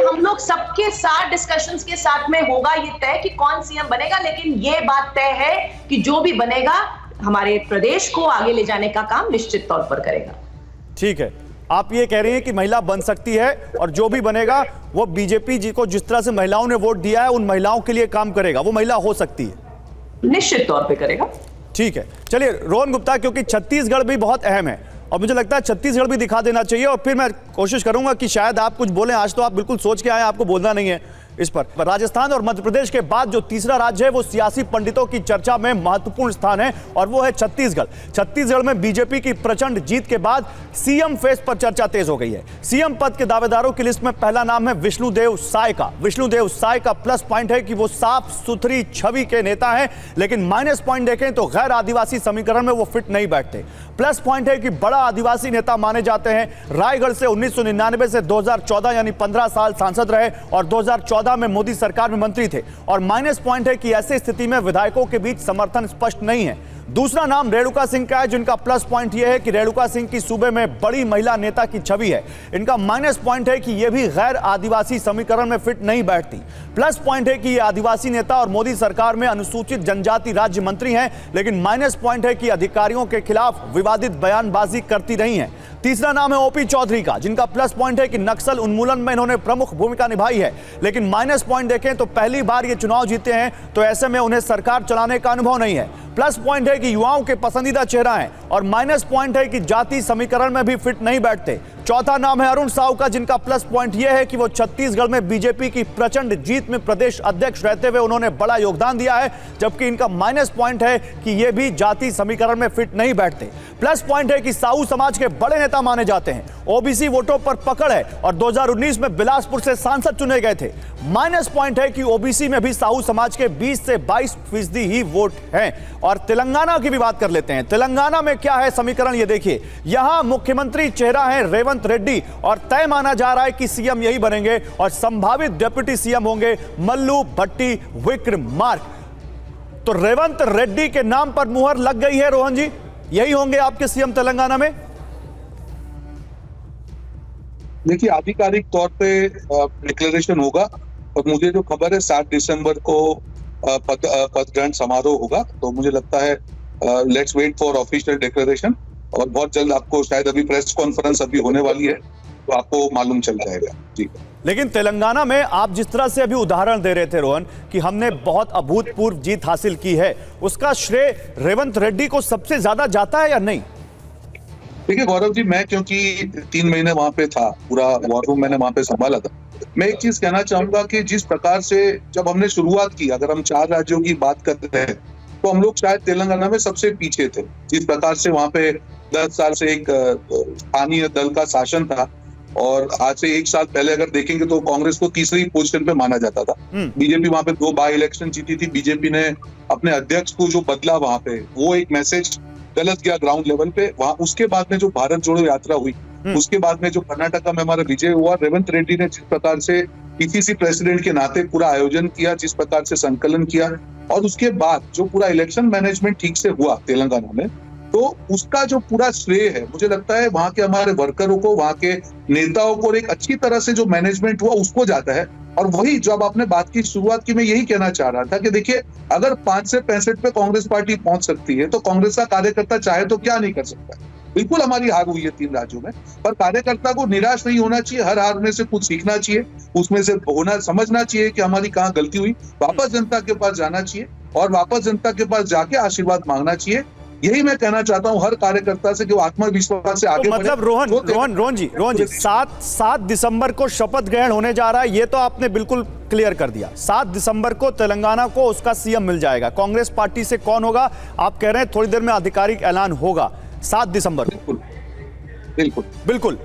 हम लोग सबके साथ डिस्कशंस के साथ में होगा ये तय कि कौन सीएम बनेगा, लेकिन ये बात तय है कि जो भी बनेगा हमारे प्रदेश को आगे ले जाने का काम निश्चित तौर पर करेगा। ठीक है, आप ये कह रही हैं कि महिला बन सकती है, और जो भी बनेगा वो बीजेपी जी को जिस तरह से महिलाओं ने वोट दिया है उन महिलाओं के लिए काम करेगा, वो महिला हो सकती है, निश्चित तौर पे करेगा। ठीक है, चलिए रोहन गुप्ता, क्योंकि छत्तीसगढ़ भी बहुत अहम है और मुझे लगता है छत्तीसगढ़ भी दिखा देना चाहिए, और फिर मैं कोशिश करूंगा कि शायद आप कुछ बोलें। आज तो आप बिल्कुल सोच के आए, आपको बोलना नहीं है इस पर। राजस्थान और मध्य प्रदेश के बाद जो तीसरा राज्य है वो सियासी पंडितों की चर्चा में महत्वपूर्ण स्थान है, और वो है छत्तीसगढ़। छत्तीसगढ़ में बीजेपी की प्रचंड जीत के बाद सीएम फेस पर चर्चा तेज हो गई है। सीएम पद के दावेदारों की लिस्ट में पहला नाम है विष्णुदेव साय का। विष्णुदेव साय का प्लस पॉइंट है कि वो साफ सुथरी छवि के नेता हैं, लेकिन माइनस पॉइंट देखें तो गैर आदिवासी समीकरण में वो फिट नहीं बैठते। प्लस पॉइंट है कि बड़ा आदिवासी नेता माने जाते हैं। रायगढ़ से 1999 से 2014 यानी 15 साल सांसद रहे, और 2014 में मोदी सरकार में मंत्री थे। और माइनस पॉइंट है कि ऐसी स्थिति में विधायकों के बीच समर्थन स्पष्ट नहीं है। दूसरा नाम रेणुका सिंह का है, जिनका प्लस पॉइंट यह है कि रेणुका सिंह की सूबे में बड़ी महिला नेता की छवि है। इनका माइनस पॉइंट है कि यह भी गैर आदिवासी समीकरण में फिट नहीं बैठती। प्लस पॉइंट है कि ये आदिवासी नेता और मोदी सरकार में अनुसूचित जनजाति राज्य मंत्री हैं, लेकिन माइनस पॉइंट है कि अधिकारियों के खिलाफ विवादित बयानबाजी करती रही हैं। तीसरा नाम है ओपी चौधरी का, जिनका प्लस पॉइंट है कि नक्सल उन्मूलन में इन्होंने प्रमुख भूमिका निभाई है, लेकिन माइनस पॉइंट देखें तो पहली बार ये चुनाव जीते हैं, तो ऐसे में उन्हें सरकार चलाने का अनुभव नहीं है। प्लस पॉइंट है कि युवाओं के पसंदीदा चेहरा है, और माइनस पॉइंट है कि जाति समीकरण में भी फिट नहीं बैठते। चौथा नाम है अरुण साहू का, जिनका प्लस पॉइंट यह है कि वो छत्तीसगढ़ में बीजेपी की प्रचंड जीत में प्रदेश अध्यक्ष रहते हुए उन्होंने बड़ा योगदान दिया है, जबकि इनका माइनस पॉइंट है कि ये भी जाति समीकरण में फिट नहीं बैठते। प्लस पॉइंट है कि साहू समाज के बड़े नेता माने जाते हैं, ओबीसी वोटों पर पकड़ है, और 2019 में बिलासपुर से सांसद चुने गए थे। माइनस पॉइंट है कि ओबीसी में भी साहू समाज के 20 से 22% ही वोट हैं। और तेलंगाना की भी बात कर लेते हैं। तेलंगाना में क्या है समीकरण, ये देखिए। यहां मुख्यमंत्री चेहरा है रेवंत रेड्डी, और तय माना जा रहा है कि सीएम यही बनेंगे, और संभावित डिप्टी सीएम होंगे मल्लू भट्टी विक्रमार्क। तो रेवंत रेड्डी के नाम पर मुहर लग गई है। रोहन जी, यही होंगे आपके सीएम तेलंगाना में? देखिए, आधिकारिक तौर पे डिक्लेरेशन होगा, और मुझे जो खबर है 7 दिसंबर को पद ग्रहण समारोह होगा। तो मुझे लगता है let's wait for official declaration, और बहुत जल्द आपको शायद अभी प्रेस कॉन्फ्रेंस अभी होने वाली है, तो आपको मालूम चल जाएगा। जी, लेकिन तेलंगाना में आप जिस तरह से अभी उदाहरण दे रहे थे रोहन, कि हमने बहुत अभूतपूर्व जीत हासिल की है, उसका श्रेय रेवंत रेड्डी को सबसे ज्यादा जाता है या नहीं? देखिए गौरव जी, मैं क्योंकि 3 महीने वहां पे था, पूरा वॉर रूम मैंने वहां पे संभाला था, मैं एक चीज कहना चाहूंगा कि जिस प्रकार से जब हमने शुरुआत की, अगर हम 4 राज्यों की बात करते हैं, तो हम लोग शायद तेलंगाना में सबसे पीछे थे। जिस प्रकार से वहां पे 10 साल से एक स्थानीय दल का शासन था, और आज से 1 साल पहले अगर देखेंगे तो कांग्रेस को तीसरी पोजीशन पे माना जाता था। बीजेपी वहां पे 2 बाई इलेक्शन जीती थी। बीजेपी ने अपने अध्यक्ष को जो बदला वहां पे, वो एक मैसेज गलत गया ग्राउंड लेवल पे। वहां उसके बाद में जो भारत जोड़ो यात्रा हुई, उसके बाद में जो कर्नाटका में हमारा विजय हुआ, रेवंत रेड्डी ने जिस प्रकार से पीसीसी प्रेसिडेंट के नाते पूरा आयोजन किया, जिस प्रकार से संकलन किया, और उसके बाद जो पूरा इलेक्शन मैनेजमेंट ठीक से हुआ तेलंगाना में, तो उसका जो पूरा श्रेय है मुझे लगता है वहां के हमारे वर्करों को, वहां के नेताओं को, और एक अच्छी तरह से जो मैनेजमेंट हुआ उसको जाता है। और वही जब आपने बात की शुरुआत की, मैं यही कहना चाह रहा था कि देखिए, अगर 5 से 65 पे कांग्रेस पार्टी पहुंच सकती है तो कांग्रेस का कार्यकर्ता चाहे तो क्या नहीं कर सकता। बिल्कुल हमारी हार हुई है 3 राज्यों में, पर कार्यकर्ता को निराश नहीं होना चाहिए। हर हार में से कुछ सीखना चाहिए, उसमें से होना समझना चाहिए कि हमारी कहाँ गलती हुई, वापस जनता के पास जाना चाहिए और वापस जनता के पास जाके आशीर्वाद मांगना चाहिए। यही मैं कहना चाहता हूं हर कार्यकर्ता से कि वो आत्मविश्वास से आगे तो मतलब रोहन जी 7 दिसंबर को शपथ ग्रहण होने जा रहा है, ये तो आपने बिल्कुल क्लियर कर दिया। 7 दिसंबर को तेलंगाना को उसका सीएम मिल जाएगा। कांग्रेस पार्टी से कौन होगा आप कह रहे हैं थोड़ी देर में आधिकारिक ऐलान होगा 7 दिसंबर को। बिल्कुल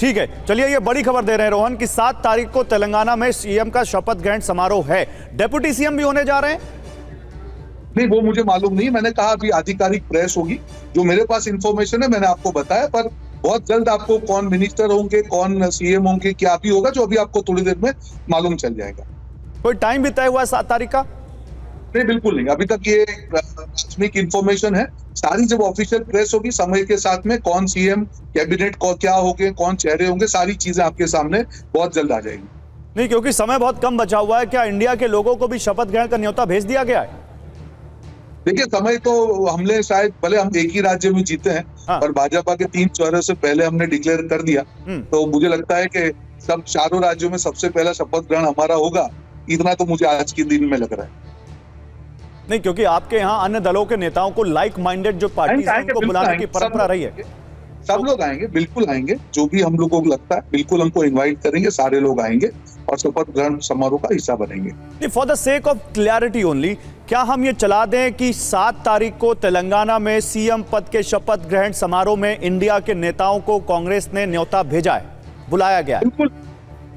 ठीक है। चलिए, ये बड़ी खबर दे रहे हैं रोहन कि 7 तारीख को तेलंगाना में सीएम का शपथ ग्रहण समारोह है। डेप्यूटी सीएम भी होने जा रहे हैं? नहीं, वो मुझे मालूम नहीं। मैंने कहा अभी आधिकारिक प्रेस होगी, जो मेरे पास इंफॉर्मेशन है मैंने आपको बताया, पर बहुत जल्द आपको कौन मिनिस्टर होंगे, कौन सीएम होंगे, क्या भी होगा, जो अभी आपको थोड़ी देर में मालूम चल जाएगा। कोई टाइम भी तय हुआ है 7 तारीख का? नहीं, बिल्कुल नहीं। अभी तक ये प्राथमिक इंफॉर्मेशन है। सारी जब ऑफिशियल प्रेस होगी, समय के साथ में कौन सीएम, कैबिनेट को क्या होंगे, कौन चेहरे होंगे, सारी चीजें आपके सामने बहुत जल्द आ जाएगी। नहीं, क्योंकि समय बहुत कम बचा हुआ है। क्या इंडिया के लोगों को भी शपथ ग्रहण का न्योता भेज दिया गया है? देखिए, समय तो हमने शायद भले हम एक ही राज्य में जीते हैं, पर भाजपा के 3 चौरे से पहले हमने डिक्लेयर कर दिया। तो मुझे लगता है कि सब चारों राज्यों में सबसे पहला शपथ ग्रहण हमारा होगा। इतना तो मुझे आज के दिन में लग रहा है। नहीं, क्योंकि आपके यहाँ अन्य दलों के नेताओं को लाइक माइंडेड जो पार्टी है उनको बुलाने की परंपरा रही है। सब लोग आएंगे, बिल्कुल आएंगे। जो भी हम लोगों को लगता है बिल्कुल हमको इनवाइट करेंगे, सारे लोग आएंगे और शपथ ग्रहण समारोह का हिस्सा बनेंगे। For the sake of clarity only, क्या हम ये चला दें कि 7 तारीख को तेलंगाना में सीएम पद के शपथ ग्रहण समारोह में इंडिया के नेताओं को कांग्रेस ने न्योता भेजा है, बुलाया गया है?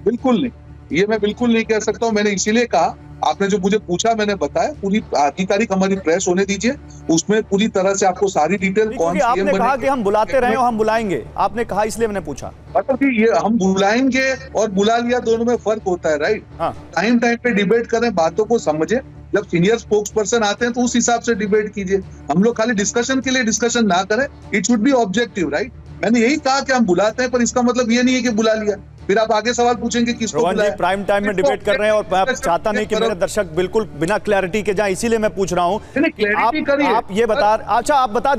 बिल्कुल नहीं, ये मैं बिल्कुल नहीं कह सकता हूं। मैंने इसीलिए कहा, आपने जो मुझे पूछा मैंने बताया। पूरी आधिकारिक हमारी प्रेस होने दीजिए, उसमें पूरी तरह से आपको सारी डिटेल कौन सीएम आपने कहा कि हम बुलाते रहे और हम बुलाएंगे, आपने कहा, इसलिए मैंने पूछा। मतलब ये हम बुलाएंगे और बुला लिया, दोनों में फर्क होता है, राइट? टाइम पे डिबेट करें, बातों को समझे। जब सीनियर स्पोक्स पर्सन आते हैं तो उस हिसाब से डिबेट कीजिए। हम लोग खाली डिस्कशन के लिए डिस्कशन ना करें। It should be objective, right? मैंने यही कहा कि हम बुलाते हैं, पर इसका मतलब ये नहीं है कि बुला लिया। फिर आप आगे सवाल पूछेंगे किसको बुलाया। प्राइम टाइम में डिबेट कर रहे हैं और मैं चाहता नहीं कि मेरे दर्शक बिल्कुल बिना क्लैरिटी के जाएं, इसीलिए मैं पूछ रहा हूं। आप बता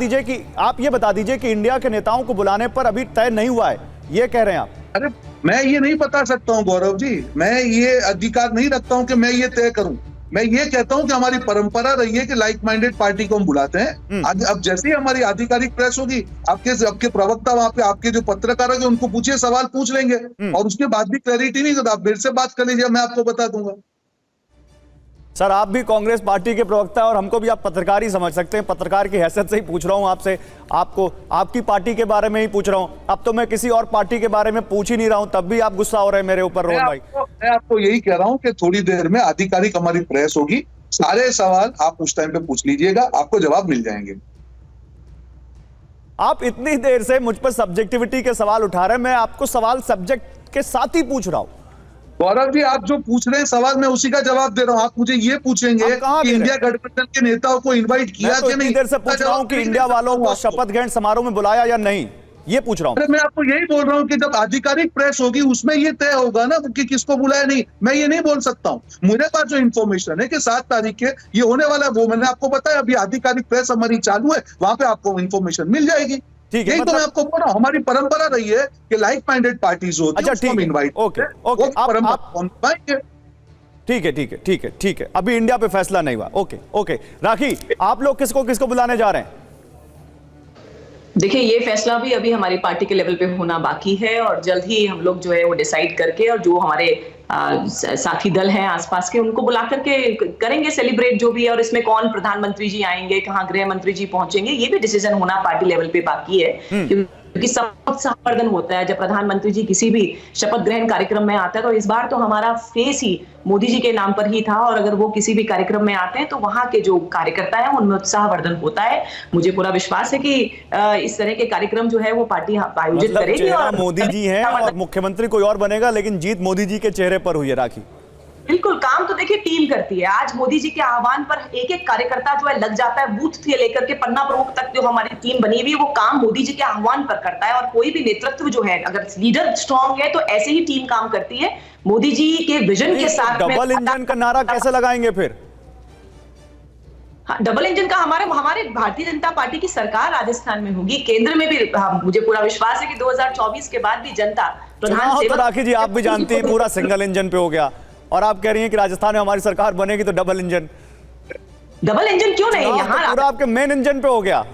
दीजिए कि इंडिया के नेताओं को बुलाने पर अभी तय नहीं हुआ है, ये कह रहे हैं आप? अरे, मैं ये नहीं बता सकता हूं गौरव जी, मैं ये अधिकार नहीं रखता हूं कि मैं ये तय करूं। मैं ये कहता हूं कि हमारी परंपरा रही है कि लाइक माइंडेड पार्टी को हम बुलाते हैं। अब जैसे ही हमारी आधिकारिक प्रेस होगी, आपके प्रवक्ता वहां पे, आपके जो पत्रकार होंगे उनको पूछिए, सवाल पूछ लेंगे, और उसके बाद भी क्लैरिटी नहीं तो आप मेरे से बात कर लीजिए, मैं आपको बता दूंगा। सर, आप भी कांग्रेस पार्टी के प्रवक्ता और हमको भी आप पत्रकार ही समझ सकते हैं। पत्रकार की हैसियत से ही पूछ रहा हूं आपसे, आपको आपकी पार्टी के बारे में ही पूछ रहा हूं। अब तो मैं किसी और पार्टी के बारे में पूछ ही नहीं रहा हूं, तब भी आप गुस्सा हो रहे हैं मेरे ऊपर। रोहन भाई, मैं आपको यही कह रहा हूं कि थोड़ी देर में आधिकारिक हमारी प्रेस होगी, सारे सवाल आप उस टाइम पे पूछ लीजिएगा, आपको जवाब मिल जाएंगे। आप इतनी देर से मुझ पर सब्जेक्टिविटी के सवाल उठा रहे हैं, मैं आपको सवाल सब्जेक्ट के साथ ही पूछ रहा हूं। गौरव जी, आप जो पूछ रहे हैं सवाल, मैं उसी का जवाब दे रहा हूं। आप मुझे ये पूछेंगे कि इंडिया गठबंधन के नेताओं को इनवाइट किया कि नहीं। देर से पूछ रहा हूं कि इंडिया वालों को शपथ ग्रहण समारोह में बुलाया या नहीं, ये पूछ रहा हूं। मैं आपको यही बोल रहा हूं कि जब आधिकारिक प्रेस होगी उसमें ये तय होगा ना कि किसको बुलाया। नहीं, मैं ये नहीं बोल सकता हूं। मेरे पास जो इन्फॉर्मेशन है कि 7 तारीख के ये होने वाला है, वो मैंने आपको बताया। अभी आधिकारिक प्रेस हमारी चालू है, वहां पे आपको इन्फॉर्मेशन मिल जाएगी। ठीक है, यही तो मैं आपको बोल रहा हूं, हमारी परंपरा रही है कि लाइक माइंडेड पार्टीज होती है, उसको हम इनवाइट ओके, ठीक है। अभी इंडिया पे फैसला नहीं हुआ। ओके, राखी, आप लोग किसको बुलाने जा रहे हैं? देखिए, ये फैसला भी अभी हमारी पार्टी के लेवल पे होना बाकी है और जल्द ही हम लोग जो है वो डिसाइड करके, और जो हमारे साथी दल हैं आसपास के, उनको बुला करके करेंगे सेलिब्रेट जो भी है। और इसमें कौन प्रधानमंत्री जी आएंगे, कहाँ गृह मंत्री जी पहुंचेंगे, ये भी डिसीजन होना पार्टी लेवल पे बाकी है। क्योंकि उत्साहवर्धन होता है जब प्रधानमंत्री जी किसी भी शपथ ग्रहण कार्यक्रम में आता है। तो इस बार तो हमारा फेस ही मोदी जी के नाम पर ही था, और अगर वो किसी भी कार्यक्रम में आते हैं तो वहां के जो कार्यकर्ता हैं उनमें उत्साहवर्धन होता है। मुझे पूरा विश्वास है कि इस तरह के कार्यक्रम जो है वो पार्टी आयोजित मतलब करेगी। चेहरा और मोदी जी हैं और मुख्यमंत्री कोई और बनेगा, लेकिन जीत मोदी जी के चेहरे पर हुई है। राखी, बिल्कुल, काम तो देखिए टीम करती है। आज मोदी जी के आह्वान पर एक एक कार्यकर्ता जो है लग जाता है, बूथ से लेकर के पन्ना प्रमुख तक जो हमारी टीम बनी हुई है वो काम मोदी जी के आह्वान पर करता है। और कोई भी नेतृत्व जो है, अगर लीडर स्ट्रांग है तो ऐसे ही टीम काम करती है। मोदी जी के विजन के साथ डबल इंजन का नारा कैसे लगाएंगे फिर? डबल इंजन का हमारे भारतीय जनता पार्टी की सरकार राजस्थान में होगी, केंद्र में भी। मुझे पूरा विश्वास है कि 2024 के बाद भी जनता प्रधान तो राखी जी, आप भी जानती हैं पूरा सिंगल इंजन पे हो गया, और आप कह रही हैं कि राजस्थान में हमारी सरकार बनेगी तो डबल इंजन क्यों नहीं? यहाँ पूरा आपके मेन इंजन पे हो गया।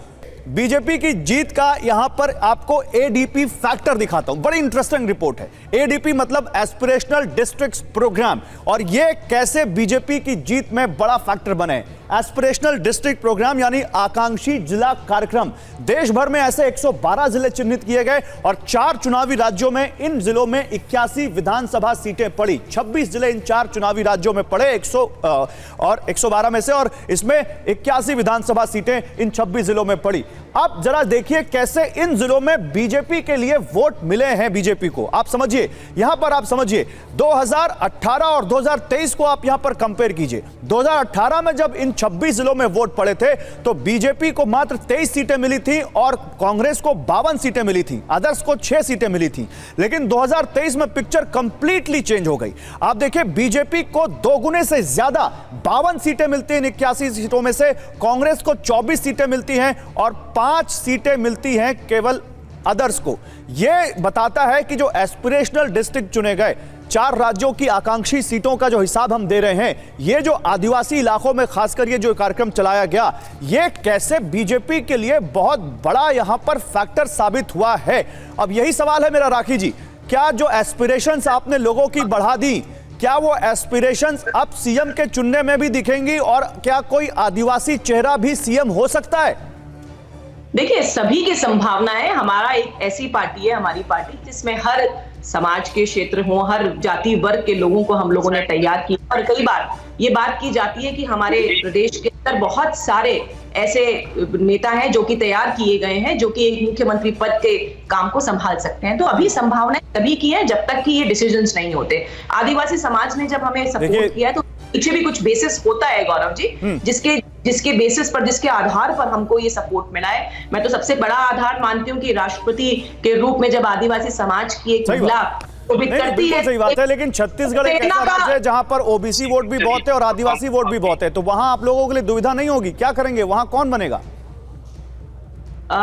बीजेपी की जीत का यहां पर आपको एडीपी फैक्टर दिखाता हूं। बड़ी इंटरेस्टिंग रिपोर्ट है। एडीपी मतलब एस्पिरेशनल डिस्ट्रिक्ट्स प्रोग्राम, और यह कैसे बीजेपी की जीत में बड़ा फैक्टर बने। एस्पिरेशनल डिस्ट्रिक्ट प्रोग्राम यानी आकांक्षी जिला कार्यक्रम। देश भर में ऐसे 112 जिले चिन्हित किए गए और 4 चुनावी राज्यों में इन जिलों में 81 विधानसभा सीटें पड़ी। 26 जिले इन 4 चुनावी राज्यों में पड़े, 112 में से, और इसमें 81 विधानसभा सीटें इन 26 जिलों में पड़ी। अब जरा देखिए कैसे इन जिलों में बीजेपी के लिए वोट मिले हैं। बीजेपी को आप समझिए, यहां पर आप समझिए 2018 और 2023 को आप यहां पर कंपेयर कीजिए। 2018 में जब इन 26 जिलों में वोट पड़े थे तो बीजेपी को मात्र 23 सीटें मिली थी और कांग्रेस को 52 सीटें मिली थी, अदर्स को 6 सीटें मिली थी। लेकिन 2023 में पिक्चर कंप्लीटली चेंज हो गई। आप देखिए, बीजेपी को 2 गुने से ज्यादा 52 सीटें मिलती हैं। 81 सीटों में से कांग्रेस को 24 सीटें मिलती हैं और 5 सीटें मिलती हैं केवल अदर्स को। यह बताता है कि जो एस्पिरेशनल डिस्ट्रिक्ट चुने गए, 4 राज्यों की आकांक्षी सीटों का जो हिसाब हम दे रहे हैं, ये जो आदिवासी इलाकों में खासकर ये जो कार्यक्रम चलाया गया, ये कैसे बीजेपी के लिए बहुत बड़ा यहां पर फैक्टर साबित हुआ है। अब यही सवाल है मेरा, राखी जी, क्या जो एस्पिरेशंस आपने लोगों की बढ़ा दी, क्या वो एस्पिरेशंस अब सीएम के चुनने में भी दिखेंगी, और क्या कोई आदिवासी चेहरा भी सीएम हो सकता है? देखिए, सभी की संभावना है। हमारा एक ऐसी पार्टी है, हमारी पार्टी, जिसमें हर समाज के क्षेत्र हो, हर जाति वर्ग के लोगों को हम लोगों ने तैयार किया। और कई बार ये बात की जाती है कि हमारे प्रदेश के अंदर बहुत सारे ऐसे नेता हैं जो कि तैयार किए गए हैं, जो कि एक मुख्यमंत्री पद के काम को संभाल सकते हैं। तो अभी संभावनाएं तभी की है जब तक कि ये डिसीजंस नहीं होते। आदिवासी समाज ने जब हमें सपोर्ट किया तो पीछे भी कुछ बेसिस होता है गौरव जी, जिसके बेसिस पर, जिसके आधार पर हमको ये सपोर्ट मिला है। मैं तो सबसे बड़ा आधार मानती हूँ कि राष्ट्रपति के रूप में जब आदिवासी समाज की एक महिला करती है। सही बात है, लेकिन छत्तीसगढ़ एक ऐसा राज्य है जहां पर ओबीसी वोट भी बहुत है और आदिवासी वोट भी बहुत है, तो वहां आप लोगों के लिए दुविधा नहीं होगी? क्या करेंगे, वहां कौन बनेगा?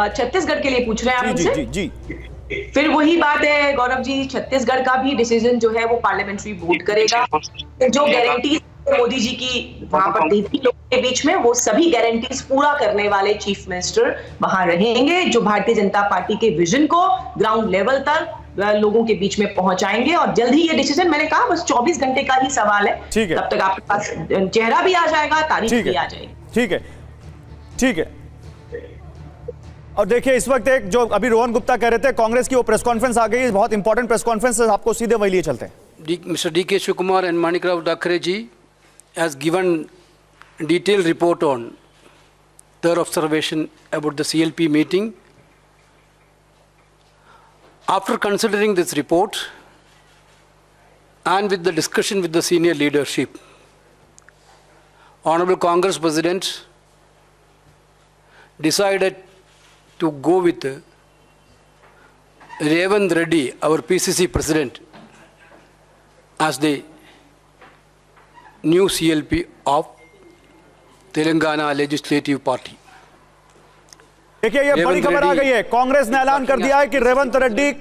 छत्तीसगढ़ के लिए पूछ रहे हैं आप जी, मुझसे? जी, जी। फिर वही बात है गौरव जी, छत्तीसगढ़ का भी डिसीजन जो है वो पार्लियामेंट्री वोट करेगा। जो गारंटी मोदी जी की वहां पर दी थी लोगों के बीच में, वो सभी गारंटीज पूरा करने वाले चीफ मिनिस्टर वहां रहेंगे, जो भारतीय जनता पार्टी के विजन को ग्राउंड लेवल तक लोगों के बीच में पहुंचाएंगे। और जल्द ही ये डिसीजन, मैंने कहा, बस 24 घंटे का ही सवाल है। तब तक आपके पास चेहरा भी आ जाएगा, तारीख भी आ जाएगी। ठीक है, ठीक है। और देखिए, इस वक्त एक जो अभी रोहन गुप्ता कह रहे थे, कांग्रेस की वो प्रेस कॉन्फ्रेंस आ गई है, बहुत इंपॉर्टेंट प्रेस कॉन्फ्रेंस है, आपको सीधे वही लिए चलते हैं। Mr. D.K. Shivakumar and Manikrao Dakre ji has given detailed report on their observation about the CLP meeting. After considering this report and with the discussion with the senior leadership, Honorable Congress President decided to go with Revant Reddy, our PCC President, as the new CLP of Telangana Legislative Party. देखिए, ये बड़ी खबर आ गई है। कांग्रेस ने ऐलान कर दिया है कि रेवंत रेड्डी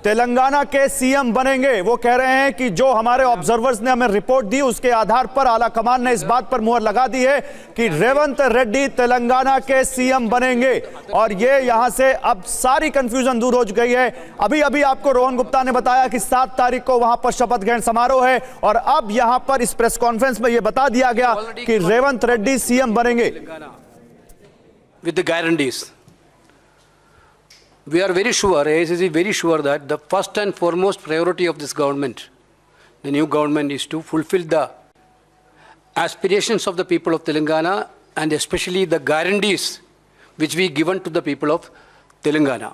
तेलंगाना के सीएम बनेंगे। वो कह रहे हैं कि जो हमारे ऑब्जर्वर्स ने हमें रिपोर्ट दी, उसके आधार पर आला कमान ने इस बात पर मुहर लगा दी है कि रेवंत रेड्डी तेलंगाना के सीएम बनेंगे। और ये यहां से अब सारी कंफ्यूजन दूर हो गई है। अभी अभी आपको रोहन गुप्ता ने बताया कि 7 तारीख को वहां पर शपथ ग्रहण समारोह है, और अब यहां पर इस प्रेस कॉन्फ्रेंस में यह बता दिया गया कि रेवंत रेड्डी सीएम बनेंगे With the guarantees. we are very sure, AICC is very sure that the first and foremost priority of this government, the new government, is to fulfill the aspirations of the people of Telangana and especially the guarantees which we given to the people of Telangana.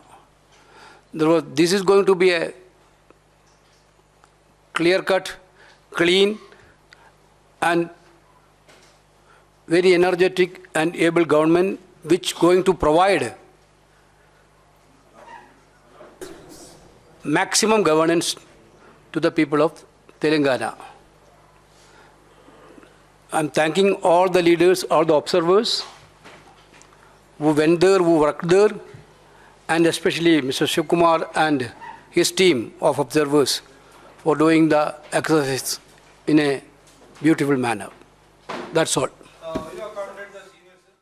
This is going to be a clear-cut, clean and very energetic and able government which going to provide maximum governance to the people of Telangana. I'm thanking all the leaders, all the observers who went there, who worked there, and especially Mr. Shivkumar and his team of observers for doing the exercise in a beautiful manner. That's all.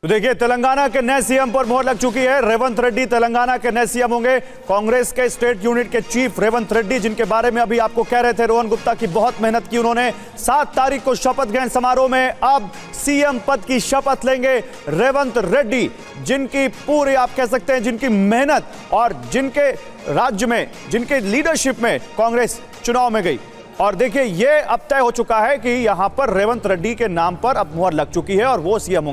तो देखिए, तेलंगाना के नए CM पर मोहर लग चुकी है। रेवंत रेड्डी तेलंगाना के नए सीएम होंगे। कांग्रेस के स्टेट यूनिट के चीफ रेवंत रेड्डी, जिनके बारे में अभी आपको कह रहे थे रोहन गुप्ता की बहुत मेहनत की उन्होंने, 7 तारीख को शपथ ग्रहण समारोह में अब सीएम पद की शपथ लेंगे रेवंत रेड्डी, जिनकी पूरी आप कह सकते हैं जिनकी मेहनत और जिनके राज्य में, जिनके लीडरशिप में कांग्रेस चुनाव में गई। और देखिए, यह अब तय हो चुका है कि यहां पर रेवंत रेड्डी के नाम पर अब मुहर लग चुकी है और वो सीएम होंगे।